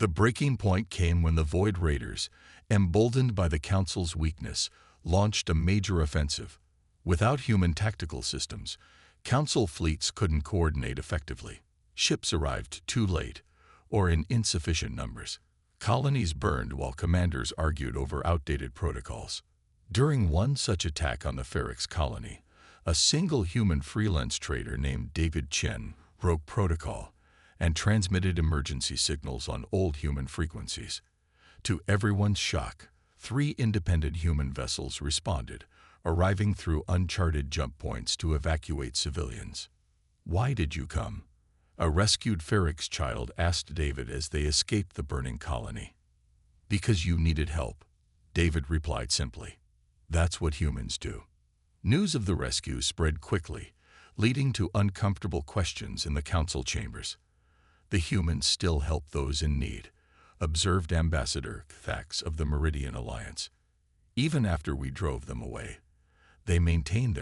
The breaking point came when the Void Raiders, emboldened by the Council's weakness, launched a major offensive. Without human tactical systems, Council fleets couldn't coordinate effectively. Ships arrived too late, or in insufficient numbers. Colonies burned while commanders argued over outdated protocols. During one such attack on the Ferrix colony, a single human freelance trader named David Chen broke protocol and transmitted emergency signals on old human frequencies. To everyone's shock, 3 independent human vessels responded, arriving through uncharted jump points to evacuate civilians. "Why did you come?" a rescued Ferrix child asked David as they escaped the burning colony. "Because you needed help," David replied simply. "That's what humans do." News of the rescue spread quickly, leading to uncomfortable questions in the council chambers. "The humans still help those in need," observed Ambassador Thax of the Meridian Alliance. "Even after we drove them away, they maintained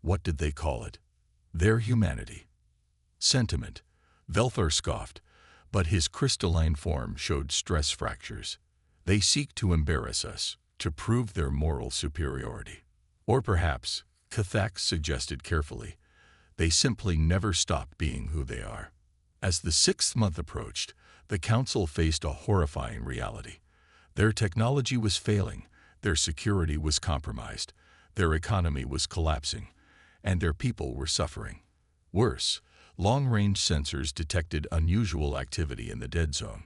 what did they call it? Their humanity." Sentiment, Velthar scoffed, but his crystalline form showed stress fractures. "They seek to embarrass us, to prove their moral superiority. Or perhaps," Cathax suggested carefully, "they simply never stop being who they are." As the 6th month approached, the Council faced a horrifying reality. Their technology was failing, their security was compromised, their economy was collapsing, and their people were suffering. Worse, long-range sensors detected unusual activity in the dead zone,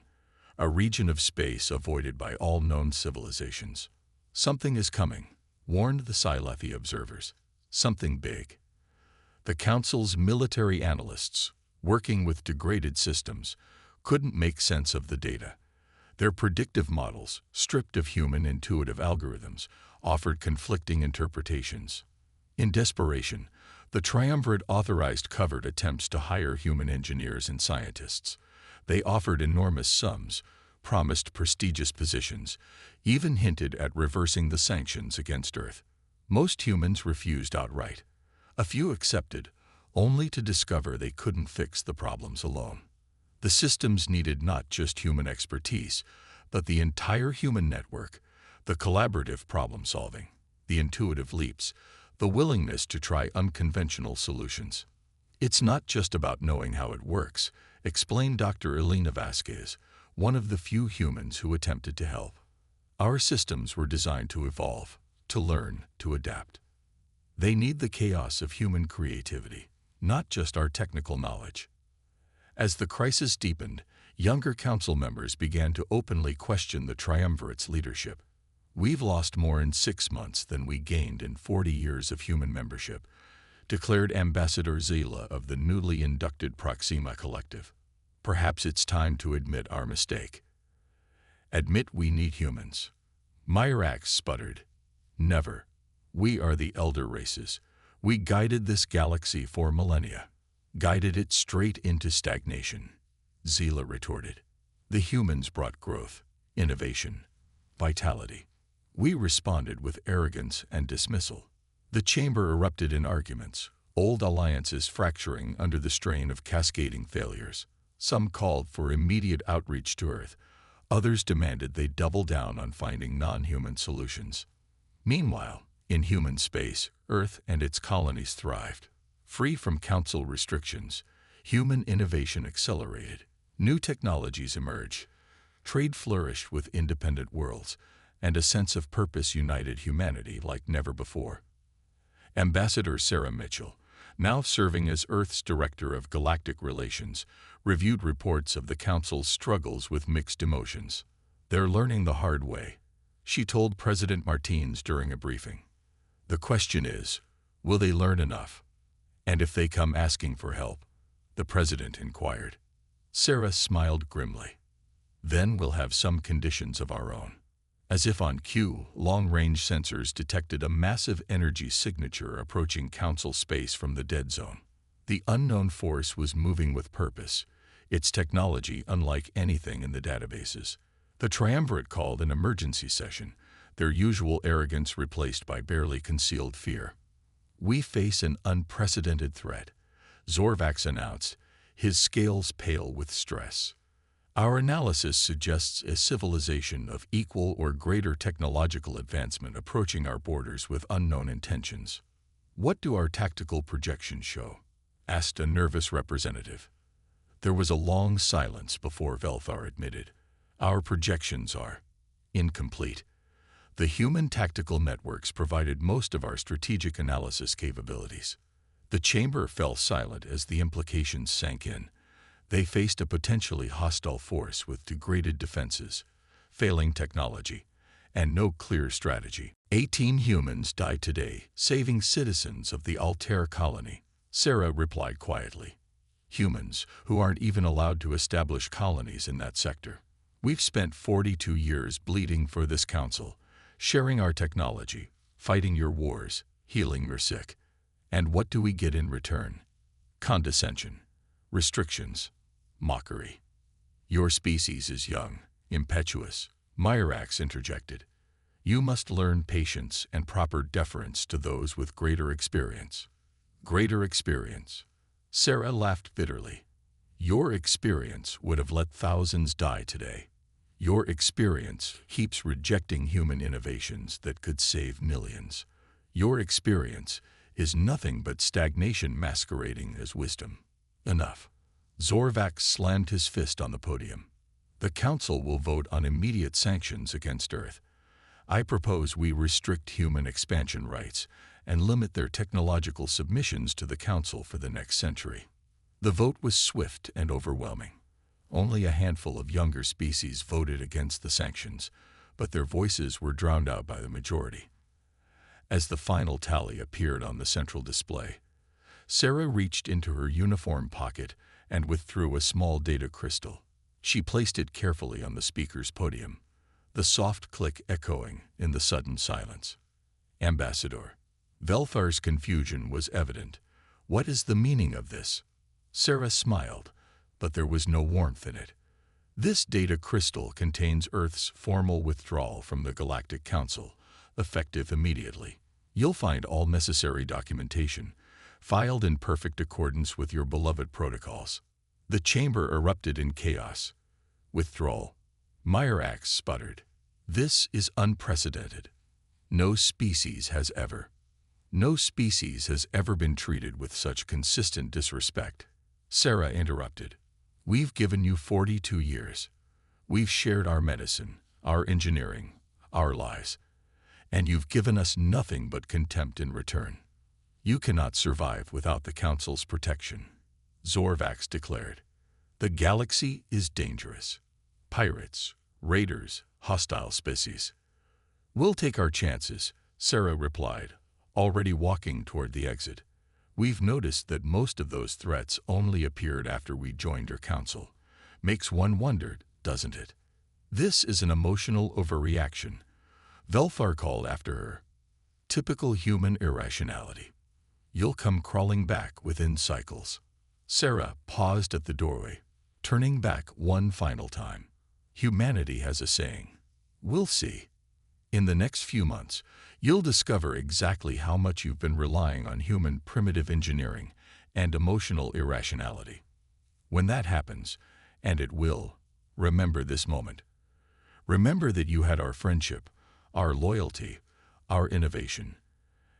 a region of space avoided by all known civilizations. "Something is coming," warned the Sci-Fi observers. "Something big." The Council's military analysts, working with degraded systems, couldn't make sense of the data. Their predictive models, stripped of human intuitive algorithms, offered conflicting interpretations. In desperation, the Triumvirate authorized covert attempts to hire human engineers and scientists. They offered enormous sums, promised prestigious positions, even hinted at reversing the sanctions against Earth. Most humans refused outright. A few accepted, only to discover they couldn't fix the problems alone. The systems needed not just human expertise, but the entire human network, the collaborative problem-solving, the intuitive leaps, the willingness to try unconventional solutions. "It's not just about knowing how it works," explained Dr. Elena Vasquez, one of the few humans who attempted to help. "Our systems were designed to evolve, to learn, to adapt. They need the chaos of human creativity, not just our technical knowledge." As the crisis deepened, younger council members began to openly question the Triumvirate's leadership. "We've lost more in 6 months than we gained in 40 years of human membership," declared Ambassador Zila of the newly inducted Proxima Collective. "Perhaps it's time to admit our mistake." "Admit we need humans." Myrax sputtered. "Never. We are the elder races. We guided this galaxy for millennia." "Guided it straight into stagnation," Zila retorted. "The humans brought growth, innovation, vitality. We responded with arrogance and dismissal." The chamber erupted in arguments, old alliances fracturing under the strain of cascading failures. Some called for immediate outreach to Earth. Others demanded they double down on finding non-human solutions. Meanwhile, in human space, Earth and its colonies thrived. Free from council restrictions, human innovation accelerated. New technologies emerged. Trade flourished with independent worlds, and a sense of purpose united humanity like never before. Ambassador Sarah Mitchell, now serving as Earth's Director of Galactic Relations, reviewed reports of the Council's struggles with mixed emotions. "They're learning the hard way," she told President Martins during a briefing. "The question is, will they learn enough? And if they come asking for help?" the President inquired. Sarah smiled grimly. "Then we'll have some conditions of our own." As if on cue, long-range sensors detected a massive energy signature approaching Council space from the dead zone. The unknown force was moving with purpose, its technology unlike anything in the databases. The Triumvirate called an emergency session, their usual arrogance replaced by barely concealed fear. "We face an unprecedented threat," Zorvax announced, his scales pale with stress. Our analysis suggests a civilization of equal or greater technological advancement approaching our borders with unknown intentions. What do our tactical projections show? Asked a nervous representative. There was a long silence before Velthar admitted, our projections are incomplete. The human tactical networks provided most of our strategic analysis capabilities. The chamber fell silent as the implications sank in. They faced a potentially hostile force with degraded defenses, failing technology, and no clear strategy. 18 humans died today, saving citizens of the Altair colony, Sarah replied quietly. Humans who aren't even allowed to establish colonies in that sector. We've spent 42 years bleeding for this council, sharing our technology, fighting your wars, healing your sick. And what do we get in return? Condescension, restrictions, mockery. Your species is young, impetuous, Myrax interjected. You must learn patience and proper deference to those with greater experience. Greater experience. Sarah laughed bitterly. Your experience would have let thousands die today. Your experience keeps rejecting human innovations that could save millions. Your experience is nothing but stagnation masquerading as wisdom. Enough. Zorvax slammed his fist on the podium. The Council will vote on immediate sanctions against Earth. I propose we restrict human expansion rights and limit their technological submissions to the Council for the next century. The vote was swift and overwhelming. Only a handful of younger species voted against the sanctions, but their voices were drowned out by the majority. As the final tally appeared on the central display, Sarah reached into her uniform pocket and withdrew a small data crystal. She placed it carefully on the speaker's podium, the soft click echoing in the sudden silence. Ambassador. Velthar's confusion was evident. What is the meaning of this? Sarah smiled, but there was no warmth in it. This data crystal contains Earth's formal withdrawal from the Galactic Council, effective immediately. You'll find all necessary documentation, filed in perfect accordance with your beloved protocols. The chamber erupted in chaos. Withdrawal. Myrax sputtered. This is unprecedented. No species has ever been treated with such consistent disrespect. Sarah interrupted. We've given you 42 years. We've shared our medicine, our engineering, our lives. And you've given us nothing but contempt in return. You cannot survive without the Council's protection, Zorvax declared. The galaxy is dangerous. Pirates, raiders, hostile species. We'll take our chances, Sarah replied, already walking toward the exit. We've noticed that most of those threats only appeared after we joined your council. Makes one wonder, doesn't it? This is an emotional overreaction. Velthar called after her. Typical human irrationality. You'll come crawling back within cycles. Sarah paused at the doorway, turning back one final time. Humanity has a saying. We'll see. In the next few months, you'll discover exactly how much you've been relying on human primitive engineering and emotional irrationality. When that happens, and it will, remember this moment. Remember that you had our friendship, our loyalty, our innovation,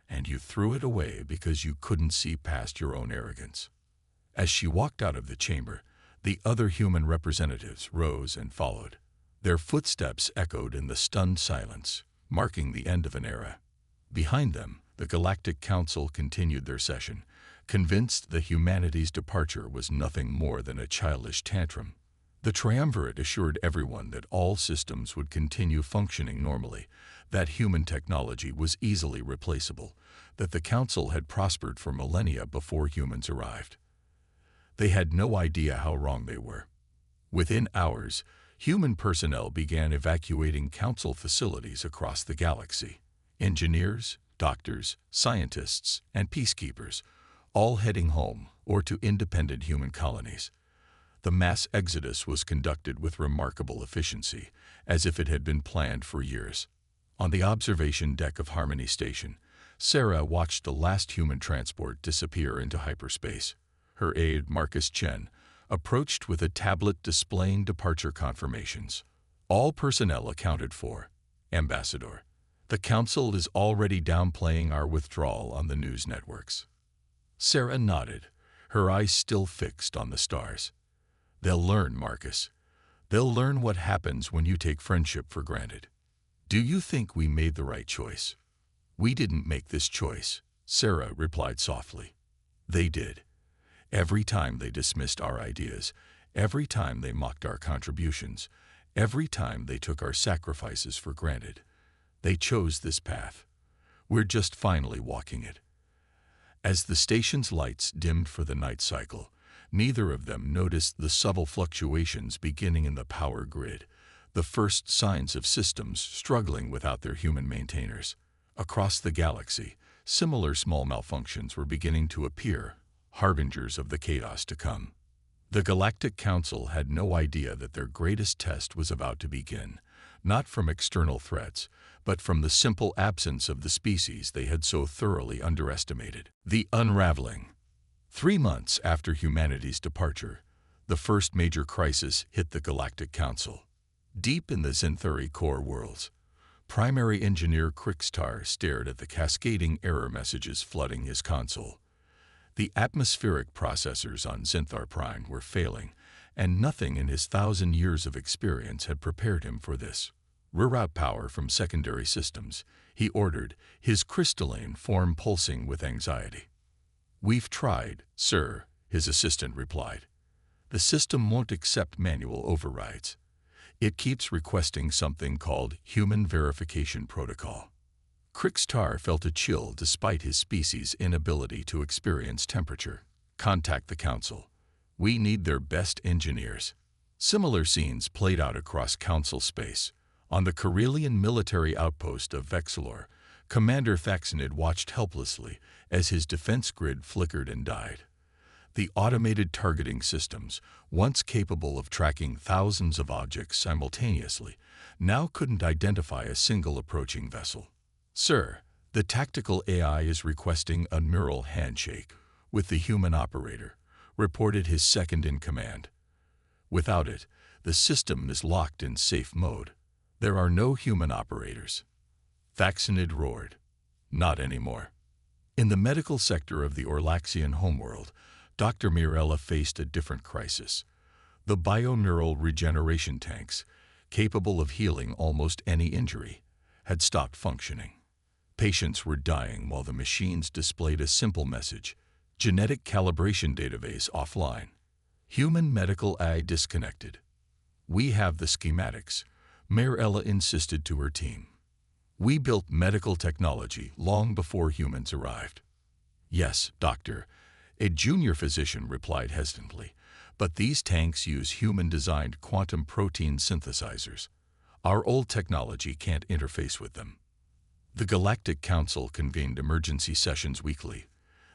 and you threw it away because you couldn't see past your own arrogance. As she walked out of the chamber, the other human representatives rose and followed. Their footsteps echoed in the stunned silence, marking the end of an era. Behind them, the Galactic Council continued their session, convinced that humanity's departure was nothing more than a childish tantrum. The triumvirate assured everyone that all systems would continue functioning normally, that human technology was easily replaceable, that the Council had prospered for millennia before humans arrived. They had no idea how wrong they were. Within hours, human personnel began evacuating Council facilities across the galaxy. Engineers, doctors, scientists, and peacekeepers, all heading home or to independent human colonies. The mass exodus was conducted with remarkable efficiency, as if it had been planned for years. On the observation deck of Harmony Station, Sarah watched the last human transport disappear into hyperspace. Her aide, Marcus Chen, approached with a tablet displaying departure confirmations. All personnel accounted for. Ambassador, the Council is already downplaying our withdrawal on the news networks. Sarah nodded, her eyes still fixed on the stars. They'll learn, Marcus. They'll learn what happens when you take friendship for granted. Do you think we made the right choice? We didn't make this choice, Sarah replied softly. They did. Every time they dismissed our ideas, every time they mocked our contributions, every time they took our sacrifices for granted, they chose this path. We're just finally walking it. As the station's lights dimmed for the night cycle, neither of them noticed the subtle fluctuations beginning in the power grid, the first signs of systems struggling without their human maintainers. Across the galaxy, similar small malfunctions were beginning to appear, harbingers of the chaos to come. The Galactic Council had no idea that their greatest test was about to begin, not from external threats, but from the simple absence of the species they had so thoroughly underestimated. The unraveling. 3 months after humanity's departure, the first major crisis hit the Galactic Council. Deep in the Zenthuri core worlds, Primary Engineer Krixtar stared at the cascading error messages flooding his console. The atmospheric processors on Zenthar Prime were failing, and nothing in his 1,000 years of experience had prepared him for this. Reroute power from secondary systems, he ordered, his crystalline form pulsing with anxiety. We've tried, sir, his assistant replied. The system won't accept manual overrides. It keeps requesting something called Human Verification Protocol. Krixtar felt a chill despite his species' inability to experience temperature. Contact the Council. We need their best engineers. Similar scenes played out across Council space. On the Corellian military outpost of Vexilor, Commander Thaxonid watched helplessly as his defense grid flickered and died. The automated targeting systems, once capable of tracking thousands of objects simultaneously, now couldn't identify a single approaching vessel. Sir, the tactical AI is requesting a neural handshake with the human operator, reported his second-in-command. Without it, the system is locked in safe mode. There are no human operators. Thaxonid roared. Not anymore. In the medical sector of the Orlaxian homeworld, Dr. Mirella faced a different crisis. The bioneural regeneration tanks, capable of healing almost any injury, had stopped functioning. Patients were dying while the machines displayed a simple message: genetic calibration database offline. Human medical AI disconnected. We have the schematics, Mirella insisted to her team. We built medical technology long before humans arrived. Yes, doctor, a junior physician replied hesitantly, but these tanks use human-designed quantum protein synthesizers. Our old technology can't interface with them. The Galactic Council convened emergency sessions weekly,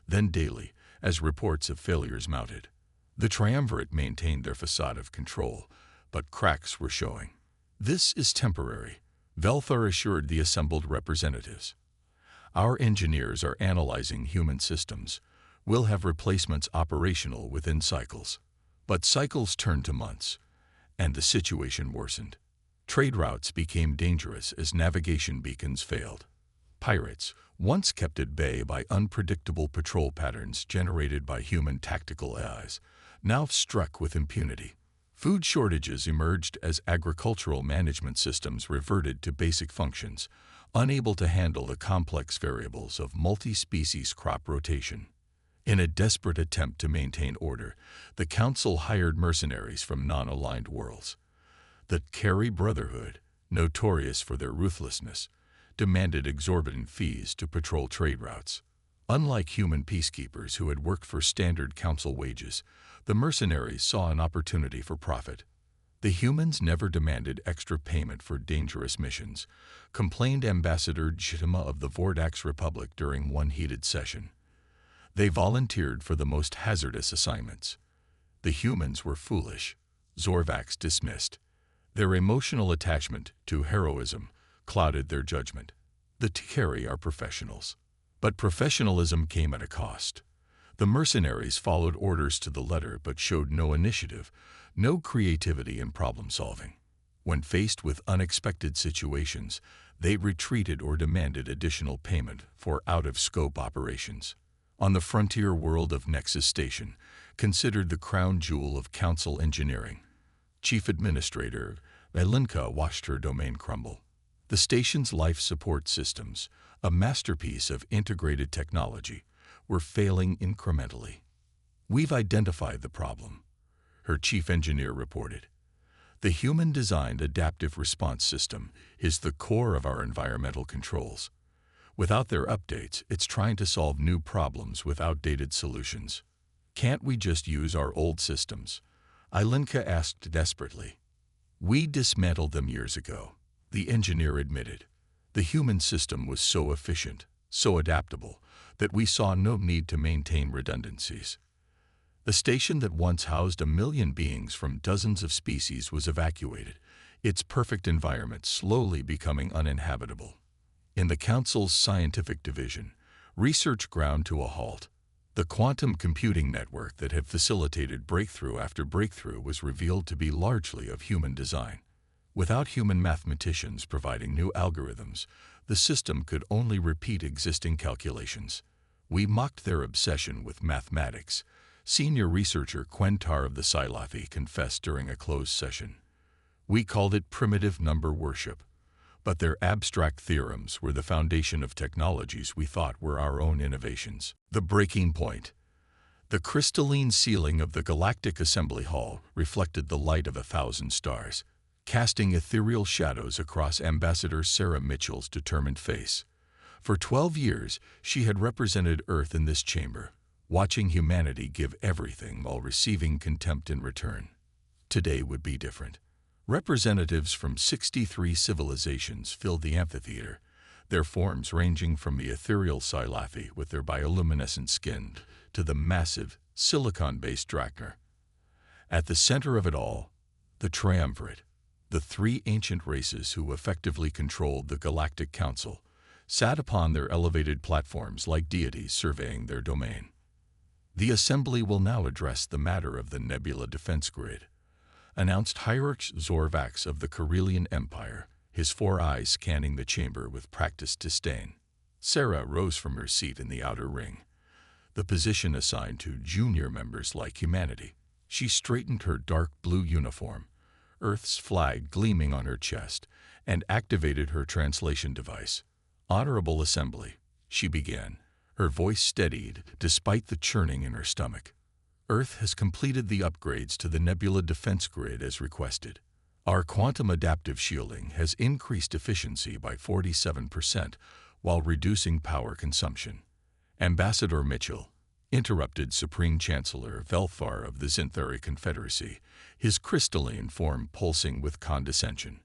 then daily, as reports of failures mounted. The triumvirate maintained their facade of control, but cracks were showing. This is temporary, Velthar assured the assembled representatives. Our engineers are analyzing human systems. We'll have replacements operational within cycles. But cycles turned to months, and the situation worsened. Trade routes became dangerous as navigation beacons failed. Pirates, once kept at bay by unpredictable patrol patterns generated by human tactical AIs, now struck with impunity. Food shortages emerged as agricultural management systems reverted to basic functions, unable to handle the complex variables of multi-species crop rotation. In a desperate attempt to maintain order, the Council hired mercenaries from non-aligned worlds. The Carey Brotherhood, notorious for their ruthlessness, demanded exorbitant fees to patrol trade routes. Unlike human peacekeepers who had worked for standard Council wages, the mercenaries saw an opportunity for profit. The humans never demanded extra payment for dangerous missions, complained Ambassador Jitima of the Vordax Republic during one heated session. They volunteered for the most hazardous assignments. The humans were foolish, Zorvax dismissed. Their emotional attachment to heroism clouded their judgment. The Tikari are professionals. But professionalism came at a cost. The mercenaries followed orders to the letter but showed no initiative, no creativity in problem-solving. When faced with unexpected situations, they retreated or demanded additional payment for out-of-scope operations. On the frontier world of Nexus Station, considered the crown jewel of Council Engineering, Chief Administrator Elinka watched her domain crumble. The station's life support systems, a masterpiece of integrated technology, were failing incrementally. "We've identified the problem," her chief engineer reported. "The human-designed adaptive response system is the core of our environmental controls. Without their updates, it's trying to solve new problems with outdated solutions. Can't we just use our old systems?" Ilinka asked desperately. "We dismantled them years ago," the engineer admitted. "The human system was so efficient, so adaptable, that we saw no need to maintain redundancies. The station that once housed 1 million beings from dozens of species was evacuated, its perfect environment slowly becoming uninhabitable. In the Council's scientific division, research ground to a halt. The quantum computing network that had facilitated breakthrough after breakthrough was revealed to be largely of human design. Without human mathematicians providing new algorithms, the system could only repeat existing calculations. We mocked their obsession with mathematics," senior researcher Quentar of the Sci-Fi confessed during a closed session. "We called it primitive number worship, but their abstract theorems were the foundation of technologies we thought were our own innovations." The breaking point. The crystalline ceiling of the Galactic Assembly Hall reflected the light of 1,000 stars, casting ethereal shadows across Ambassador Sarah Mitchell's determined face. For 12 years, she had represented Earth in this chamber, watching humanity give everything while receiving contempt in return. Today would be different. Representatives from 63 civilizations filled the amphitheater, their forms ranging from the ethereal Sci-Fi with their bioluminescent skin to the massive, silicon-based Drachner. At the center of it all, the triumvirate, the 3 ancient races who effectively controlled the Galactic Council, sat upon their elevated platforms like deities surveying their domain. "The Assembly will now address the matter of the Nebula Defense Grid," announced Hierarch Zorvax of the Karelian Empire, his 4 eyes scanning the chamber with practiced disdain. Sarah rose from her seat in the outer ring, the position assigned to junior members like humanity. She straightened her dark blue uniform, Earth's flag gleaming on her chest, and activated her translation device. "Honorable Assembly," she began, her voice steadied despite the churning in her stomach. "Earth has completed the upgrades to the Nebula Defense Grid as requested. Our quantum adaptive shielding has increased efficiency by 47% while reducing power consumption." Ambassador Mitchell interrupted Supreme Chancellor Velfar of the Zinthari Confederacy, his crystalline form pulsing with condescension.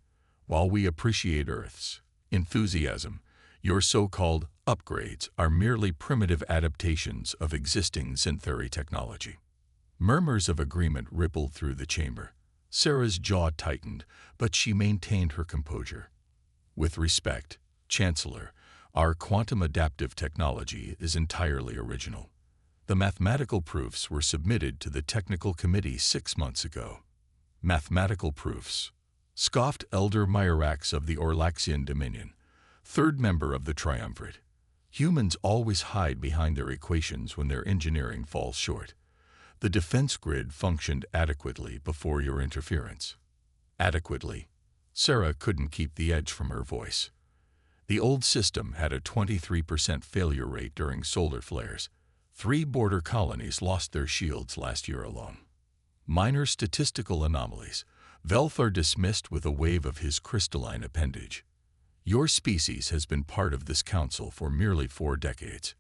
"While we appreciate Earth's enthusiasm, your so-called upgrades are merely primitive adaptations of existing Zinthari technology." Murmurs of agreement rippled through the chamber. Sarah's jaw tightened, but she maintained her composure. "With respect, Chancellor, our quantum adaptive technology is entirely original. The mathematical proofs were submitted to the Technical Committee 6 months ago." "Mathematical proofs," scoffed Elder Myrax of the Orlaxian Dominion, 3rd member of the Triumvirate. "Humans always hide behind their equations when their engineering falls short. The defense grid functioned adequately before your interference." "Adequately?" Sarah couldn't keep the edge from her voice. "The old system had a 23% failure rate during solar flares. 3 border colonies lost their shields last year alone. Minor statistical anomalies," Velfar dismissed with a wave of his crystalline appendage. "Your species has been part of this council for merely 4 decades.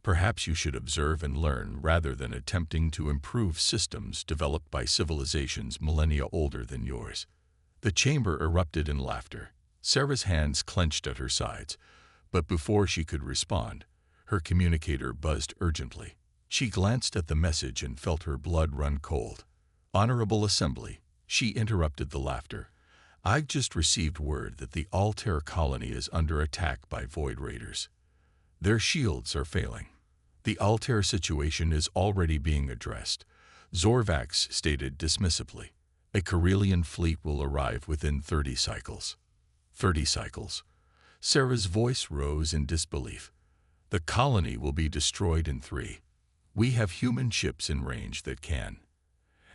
Perhaps you should observe and learn rather than attempting to improve systems developed by civilizations millennia older than yours." The chamber erupted in laughter. Sarah's hands clenched at her sides, but before she could respond, her communicator buzzed urgently. She glanced at the message and felt her blood run cold. "Honorable Assembly," she interrupted the laughter. "I've just received word that the Altair colony is under attack by Void Raiders. Their shields are failing. The Altair situation is already being addressed, Zorvax stated dismissively. A Karelian fleet will arrive within 30 cycles. 30 cycles? Sarah's voice rose in disbelief. The colony will be destroyed in 3. We have human ships in range that can.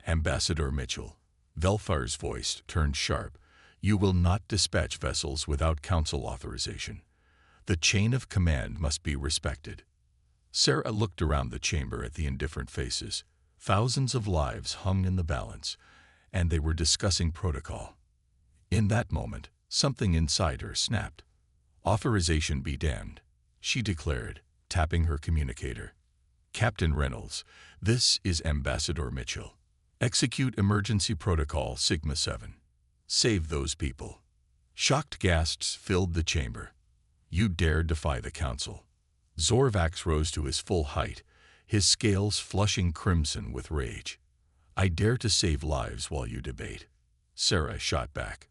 Ambassador Mitchell. Velfar's voice turned sharp. You will not dispatch vessels without council authorization. The chain of command must be respected. Sarah looked around the chamber at the indifferent faces. Thousands of lives hung in the balance, and they were discussing protocol. In that moment, something inside her snapped. Authorization be damned, she declared, tapping her communicator. Captain Reynolds, this is Ambassador Mitchell. Execute emergency protocol Sigma 7. Save those people. Shocked gasps filled the chamber. You dare defy the council. Zorvax rose to his full height, his scales flushing crimson with rage. I dare to save lives while you debate. Sarah shot back.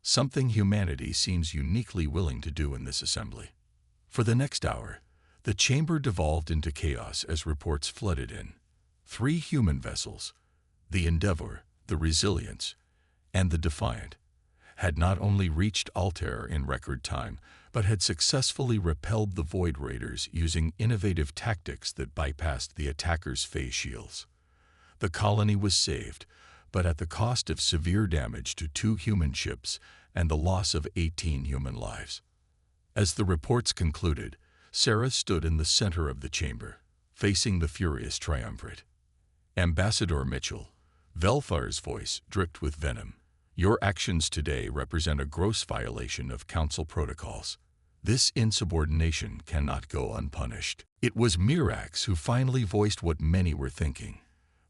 Something humanity seems uniquely willing to do in this assembly. For the next hour, the chamber devolved into chaos as reports flooded in. 3 human vessels, the Endeavor, the Resilience, and the Defiant, had not only reached Altair in record time, but had successfully repelled the Void Raiders using innovative tactics that bypassed the attackers' phase shields. The colony was saved, but at the cost of severe damage to 2 human ships and the loss of 18 human lives. As the reports concluded, Sarah stood in the center of the chamber, facing the furious triumvirate. Ambassador Mitchell, Velfar's voice dripped with venom. Your actions today represent a gross violation of council protocols. This insubordination cannot go unpunished. It was Mirax who finally voiced what many were thinking.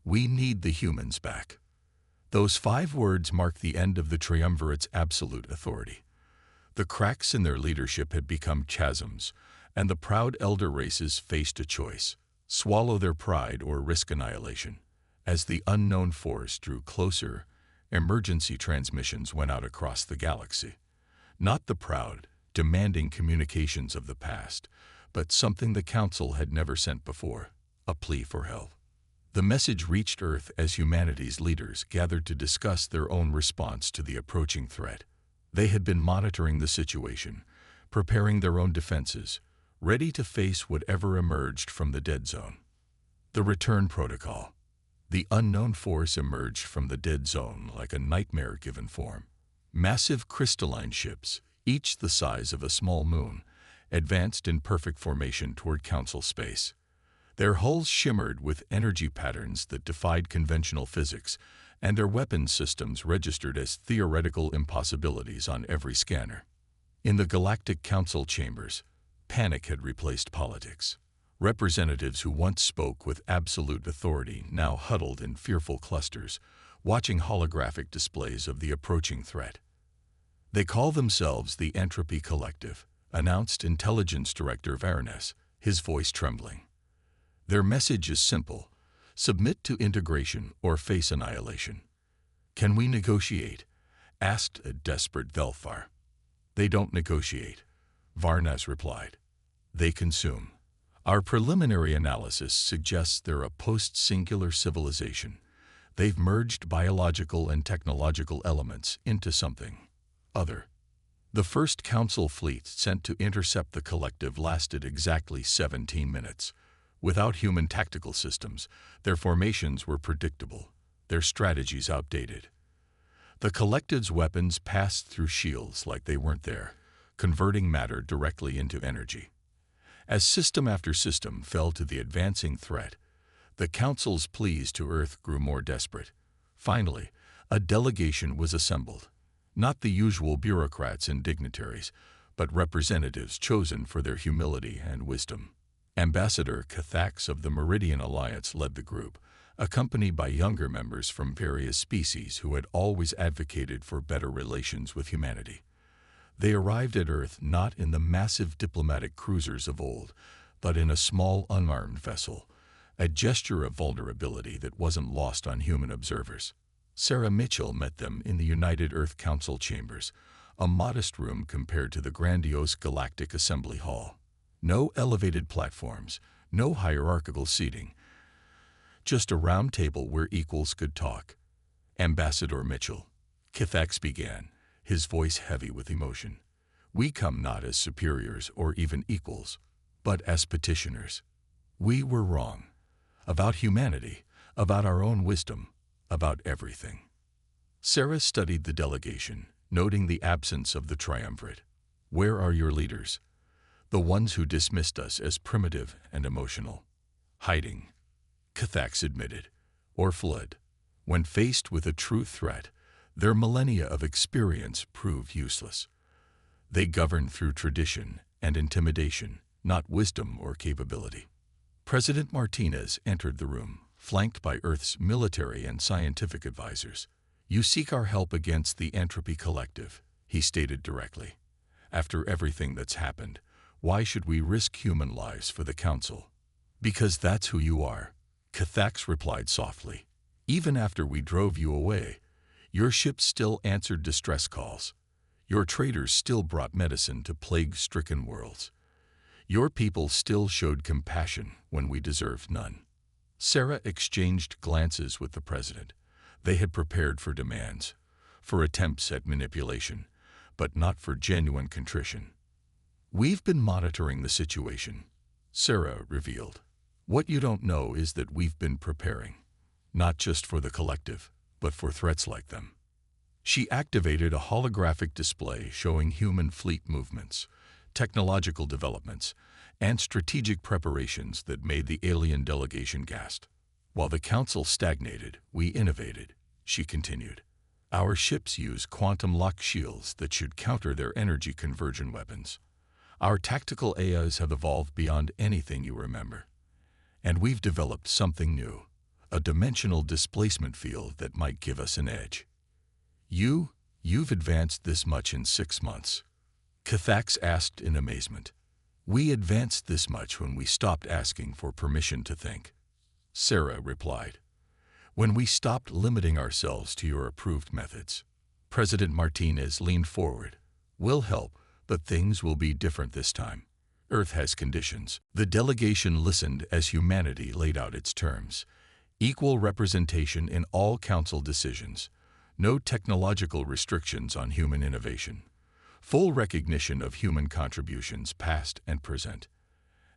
We need the humans back. Those 5 words marked the end of the triumvirate's absolute authority. The cracks in their leadership had become chasms, and the proud elder races faced a choice: swallow their pride or risk annihilation. As the unknown force drew closer, emergency transmissions went out across the galaxy. Not the proud, demanding communications of the past, but something the Council had never sent before: a plea for help. The message reached Earth as humanity's leaders gathered to discuss their own response to the approaching threat. They had been monitoring the situation, preparing their own defenses, ready to face whatever emerged from the dead zone. The return protocol. The unknown force emerged from the dead zone like a nightmare given form. Massive crystalline ships, each the size of a small moon, advanced in perfect formation toward Council space. Their hulls shimmered with energy patterns that defied conventional physics, and their weapons systems registered as theoretical impossibilities on every scanner. In the Galactic Council chambers, panic had replaced politics. Representatives who once spoke with absolute authority now huddled in fearful clusters, watching holographic displays of the approaching threat. They call themselves the Entropy Collective, announced Intelligence Director Varanus, his voice trembling. Their message is simple: submit to integration or face annihilation. Can we negotiate? Asked a desperate Velfar. They don't negotiate, Varnas replied. They consume. Our preliminary analysis suggests they're a post-singular civilization. They've merged biological and technological elements into something other. The first Council fleet sent to intercept the collective lasted exactly 17 minutes. Without human tactical systems, their formations were predictable, their strategies outdated. The collective's weapons passed through shields like they weren't there, converting matter directly into energy. As system after system fell to the advancing threat, the Council's pleas to Earth grew more desperate. Finally, a delegation was assembled. Not the usual bureaucrats and dignitaries, but representatives chosen for their humility and wisdom. Ambassador Cathax of the Meridian Alliance led the group, accompanied by younger members from various species who had always advocated for better relations with humanity. They arrived at Earth not in the massive diplomatic cruisers of old, but in a small unarmed vessel, a gesture of vulnerability that wasn't lost on human observers. Sarah Mitchell met them in the United Earth Council chambers, a modest room compared to the grandiose Galactic Assembly Hall. No elevated platforms, No hierarchical seating, just a round table where equals could talk. Ambassador Mitchell, Kithax began, his voice heavy with emotion. We come not as superiors or even equals, but as petitioners. We were wrong. About humanity, about our own wisdom, about everything. Sarah studied the delegation, noting the absence of the triumvirate. Where are your leaders? The ones who dismissed us as primitive and emotional. Hiding, Kithax admitted, or fled. When faced with a true threat, their millennia of experience proved useless. They governed through tradition and intimidation, not wisdom or capability. President Martinez entered the room, flanked by Earth's military and scientific advisors. You seek our help against the Entropy Collective, he stated directly. After everything that's happened, why should we risk human lives for the Council? Because that's who you are, Kithax replied softly. Even after we drove you away, your ships still answered distress calls. Your traders still brought medicine to plague-stricken worlds. Your people still showed compassion when we deserved none. Sarah exchanged glances with the president. They had prepared for demands, for attempts at manipulation, but not for genuine contrition. We've been monitoring the situation, Sarah revealed. What you don't know is that we've been preparing, not just for the collective, but for threats like them. She activated a holographic display showing human fleet movements, technological developments, and strategic preparations that made the alien delegation gasp. While the Council stagnated, we innovated, she continued. Our ships use quantum lock shields that should counter their energy conversion weapons. Our tactical AIs have evolved beyond anything you remember. And we've developed something new, a dimensional displacement field that might give us an edge. You've advanced this much in 6 months, Kithax asked in amazement. We advanced this much when we stopped asking for permission to think, Sarah replied. When we stopped limiting ourselves to your approved methods. President Martinez leaned forward. We'll help, but things will be different this time. Earth has conditions. The delegation listened as humanity laid out its terms. Equal representation in all Council decisions. No technological restrictions on human innovation. Full recognition of human contributions past and present.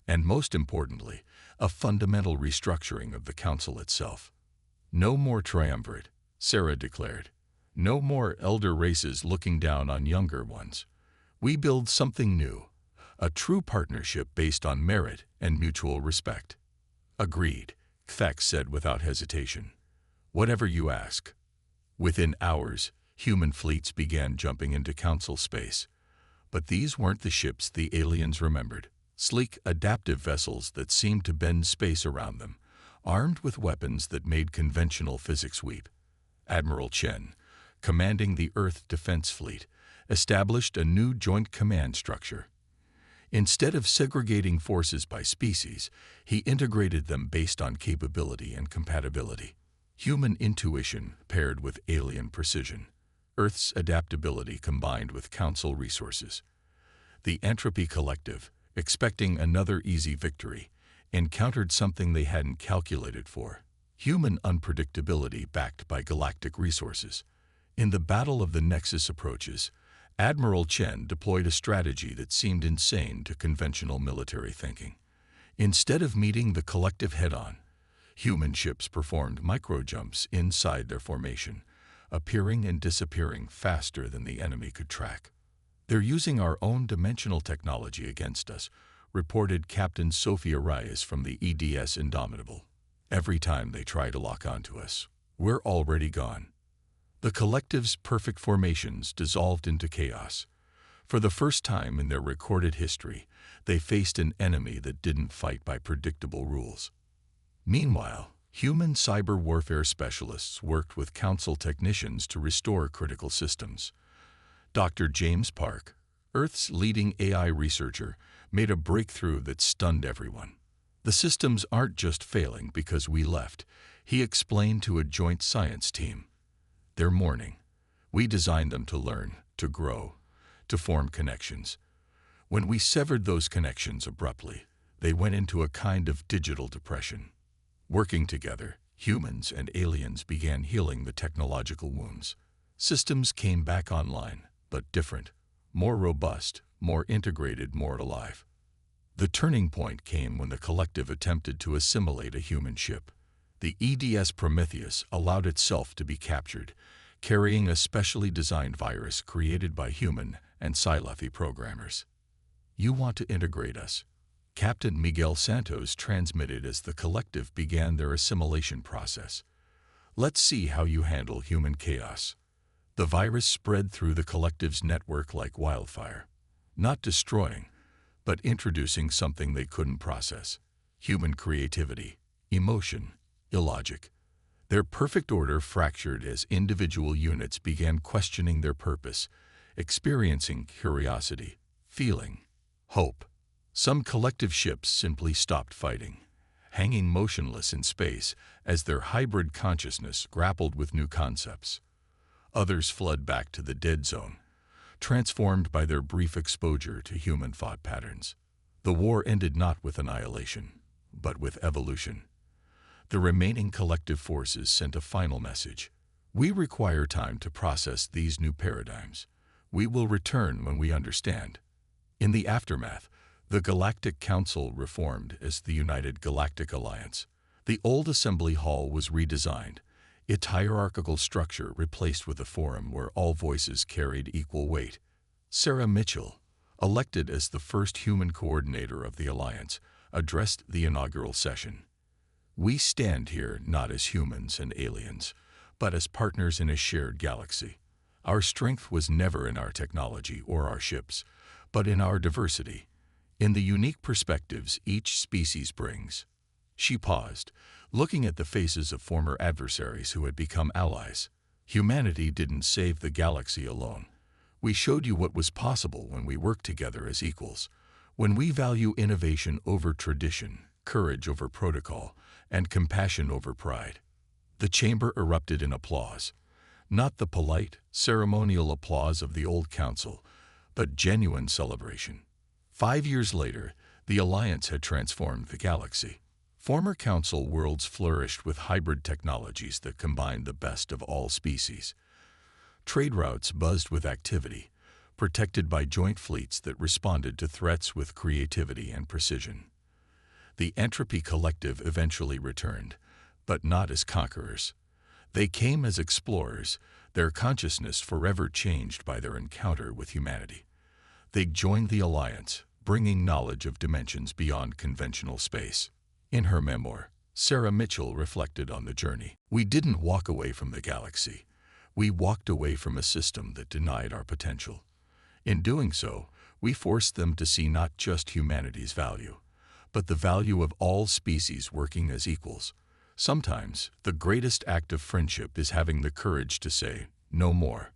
And most importantly, a fundamental restructuring of the Council itself. No more triumvirate, Sarah declared. No more elder races looking down on younger ones. We build something new, a true partnership based on merit and mutual respect. Agreed, Kithax said without hesitation. Whatever you ask. Within hours, human fleets began jumping into Council space. But these weren't the ships the aliens remembered. Sleek, adaptive vessels that seemed to bend space around them, armed with weapons that made conventional physics weep. Admiral Chen, commanding the Earth Defense Fleet, established a new joint command structure. Instead of segregating forces by species, he integrated them based on capability and compatibility. Human intuition paired with alien precision. Earth's adaptability combined with Council resources. The Entropy Collective, expecting another easy victory, encountered something they hadn't calculated for. Human unpredictability backed by galactic resources. In the Battle of the Nexus approaches, Admiral Chen deployed a strategy that seemed insane to conventional military thinking. Instead of meeting the collective head-on, human ships performed micro-jumps inside their formation, appearing and disappearing faster than the enemy could track. They're using our own dimensional technology against us, reported Captain Sophia Reyes from the EDS Indomitable. Every time they try to lock onto us, we're already gone. The collective's perfect formations dissolved into chaos. For the first time in their recorded history, they faced an enemy that didn't fight by predictable rules. Meanwhile, human cyber warfare specialists worked with Council technicians to restore critical systems. Dr. James Park, Earth's leading AI researcher, made a breakthrough that stunned everyone. The systems aren't just failing because we left, he explained to a joint science team. They're mourning. We designed them to learn, to grow, to form connections. When we severed those connections abruptly, they went into a kind of digital depression. Working together, humans and aliens began healing the technological wounds. Systems came back online, but different, more robust, more integrated, more alive. The turning point came when the collective attempted to assimilate a human ship. The EDS Prometheus allowed itself to be captured, carrying a specially designed virus created by human and Sci-Fi programmers. "You want to integrate us," Captain Miguel Santos transmitted as the collective began their assimilation process. "Let's see how you handle human chaos." The virus spread through the collective's network like wildfire, not destroying, but introducing something they couldn't process: human creativity, emotion, illogic. Their perfect order fractured as individual units began questioning their purpose, experiencing curiosity, feeling, hope. Some collective ships simply stopped fighting, hanging motionless in space as their hybrid consciousness grappled with new concepts. Others fled back to the dead zone, transformed by their brief exposure to human thought patterns. The war ended not with annihilation, but with evolution. The remaining collective forces sent a final message: "We require time to process these new paradigms. We will return when we understand." In the aftermath, the Galactic Council reformed as the United Galactic Alliance. The old assembly hall was redesigned, its hierarchical structure replaced with a forum where all voices carried equal weight. Sarah Mitchell, elected as the first human coordinator of the Alliance, addressed the inaugural session. "We stand here not as humans and aliens, but as partners in a shared galaxy. Our strength was never in our technology or our ships, but in our diversity, in the unique perspectives each species brings." She paused, looking at the faces of former adversaries who had become allies. "Humanity didn't save the galaxy alone. We showed you what was possible when we work together as equals, when we value innovation over tradition, courage over protocol, and compassion over pride." The chamber erupted in applause, not the polite, ceremonial applause of the old council, but genuine celebration. 5 years later, the Alliance had transformed the galaxy. Former council worlds flourished with hybrid technologies that combined the best of all species. Trade routes buzzed with activity, protected by joint fleets that responded to threats with creativity and precision. The Entropy Collective eventually returned, but not as conquerors. They came as explorers, their consciousness forever changed by their encounter with humanity. They joined the Alliance, bringing knowledge of dimensions beyond conventional space. In her memoir, Sarah Mitchell reflected on the journey. "We didn't walk away from the galaxy. We walked away from a system that denied our potential. In doing so, we forced them to see not just humanity's value, but the value of all species working as equals. Sometimes, the greatest act of friendship is having the courage to say, 'No more.'"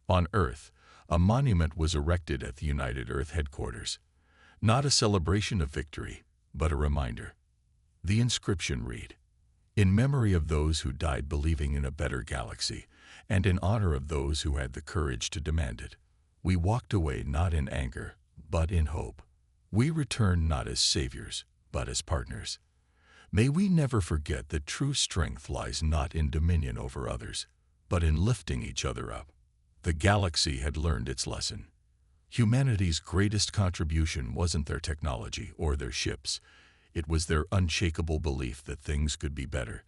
On Earth, a monument was erected at the United Earth headquarters. Not a celebration of victory, but a reminder. The inscription read, "In memory of those who died believing in a better galaxy, and in honor of those who had the courage to demand it. We walked away not in anger, but in hope. We return not as saviors, but as partners." May we never forget that true strength lies not in dominion over others, but in lifting each other up. The galaxy had learned its lesson. Humanity's greatest contribution wasn't their technology or their ships. It was their unshakable belief that things could be better,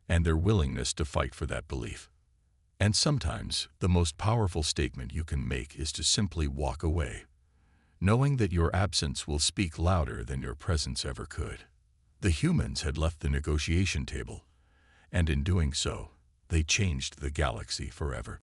and their willingness to fight for that belief. And sometimes, the most powerful statement you can make is to simply walk away, knowing that your absence will speak louder than your presence ever could. The humans had left the negotiation table, and in doing so, they changed the galaxy forever.